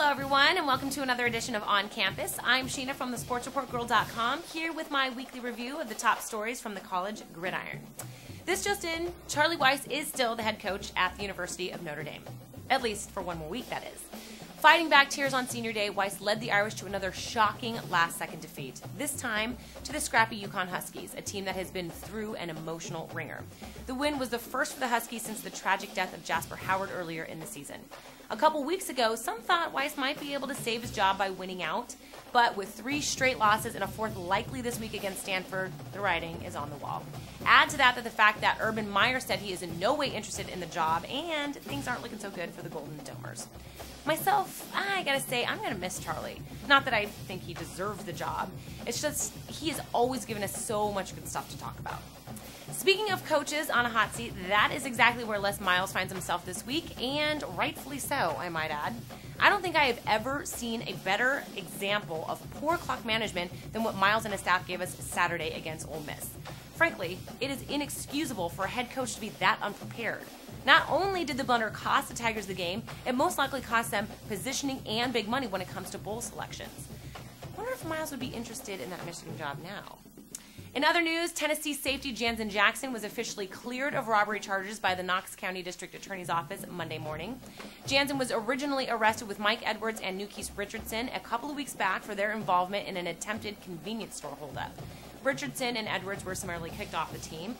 Hello everyone, and welcome to another edition of On Campus. I'm Sheena from theSportsReportGirl.com, here with my weekly review of the top stories from the college gridiron. This just in, Charlie Weis is still the head coach at the University of Notre Dame. At least for one more week, that is. Fighting back tears on senior day, Weis led the Irish to another shocking last-second defeat, this time to the scrappy UConn Huskies, a team that has been through an emotional ringer. The win was the first for the Huskies since the tragic death of Jasper Howard earlier in the season. A couple weeks ago, some thought Weis might be able to save his job by winning out, but with 3 straight losses and a 4th likely this week against Stanford, the writing is on the wall. Add to that the fact that Urban Meyer said he is in no way interested in the job, and things aren't looking so good for the Golden Domers. Myself, I gotta say, I'm gonna miss Charlie. Not that I think he deserves the job. It's just, he has always given us so much good stuff to talk about. Speaking of coaches on a hot seat, that is exactly where Les Miles finds himself this week, and rightfully so, I might add. I don't think I have ever seen a better example of poor clock management than what Miles and his staff gave us Saturday against Ole Miss. Frankly, it is inexcusable for a head coach to be that unprepared. Not only did the blunder cost the Tigers the game, it most likely cost them positioning and big money when it comes to bowl selections. I wonder if Miles would be interested in that Michigan job now. In other news, Tennessee safety Janzen Jackson was officially cleared of robbery charges by the Knox County District Attorney's Office Monday morning. Janzen was originally arrested with Mike Edwards and Newkeith Richardson a couple of weeks back for their involvement in an attempted convenience store holdup. Richardson and Edwards were summarily kicked off the team,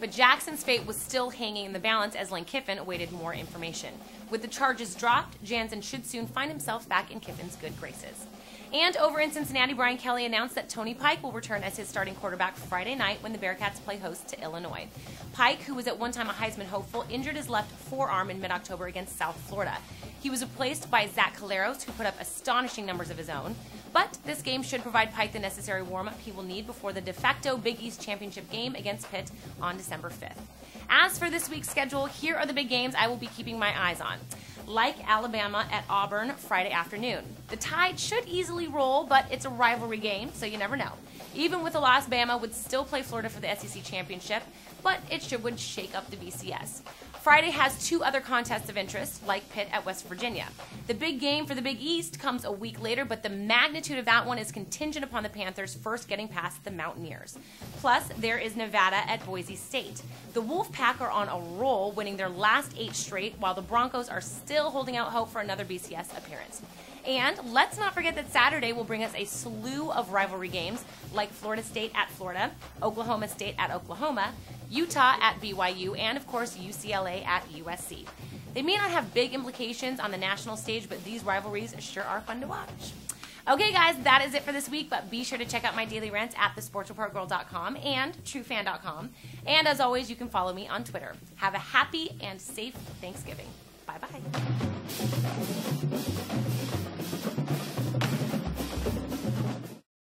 but Jackson's fate was still hanging in the balance as Kiffin awaited more information. With the charges dropped, Janzen should soon find himself back in Kiffin's good graces. And over in Cincinnati, Brian Kelly announced that Tony Pike will return as his starting quarterback Friday night when the Bearcats play host to Illinois. Pike, who was at one time a Heisman hopeful, injured his left forearm in mid-October against South Florida. He was replaced by Zach Caleros, who put up astonishing numbers of his own. But this game should provide Pike the necessary warm-up he will need before the de facto Big East Championship game against Pitt on December 5th. As for this week's schedule, here are the big games I will be keeping my eyes on. Like Alabama at Auburn Friday afternoon. The Tide should easily roll, but it's a rivalry game, so you never know. Even with a loss, Bama would still play Florida for the SEC Championship, but it would shake up the BCS. Friday has 2 other contests of interest, like Pitt at West Virginia. The big game for the Big East comes a week later, but the magnitude of that one is contingent upon the Panthers first getting past the Mountaineers. Plus, there is Nevada at Boise State. The Wolfpack are on a roll, winning their last 8 straight, while the Broncos are still holding out hope for another BCS appearance. And let's not forget that Saturday will bring us a slew of rivalry games, like Florida State at Florida, Oklahoma State at Oklahoma, Utah at BYU, and of course UCLA at USC. They may not have big implications on the national stage, but these rivalries sure are fun to watch. Okay guys, that is it for this week, but be sure to check out my daily rants at theSportsReportGirl.com and TrueFan.com. And as always, you can follow me on Twitter. Have a happy and safe Thanksgiving. Bye-bye.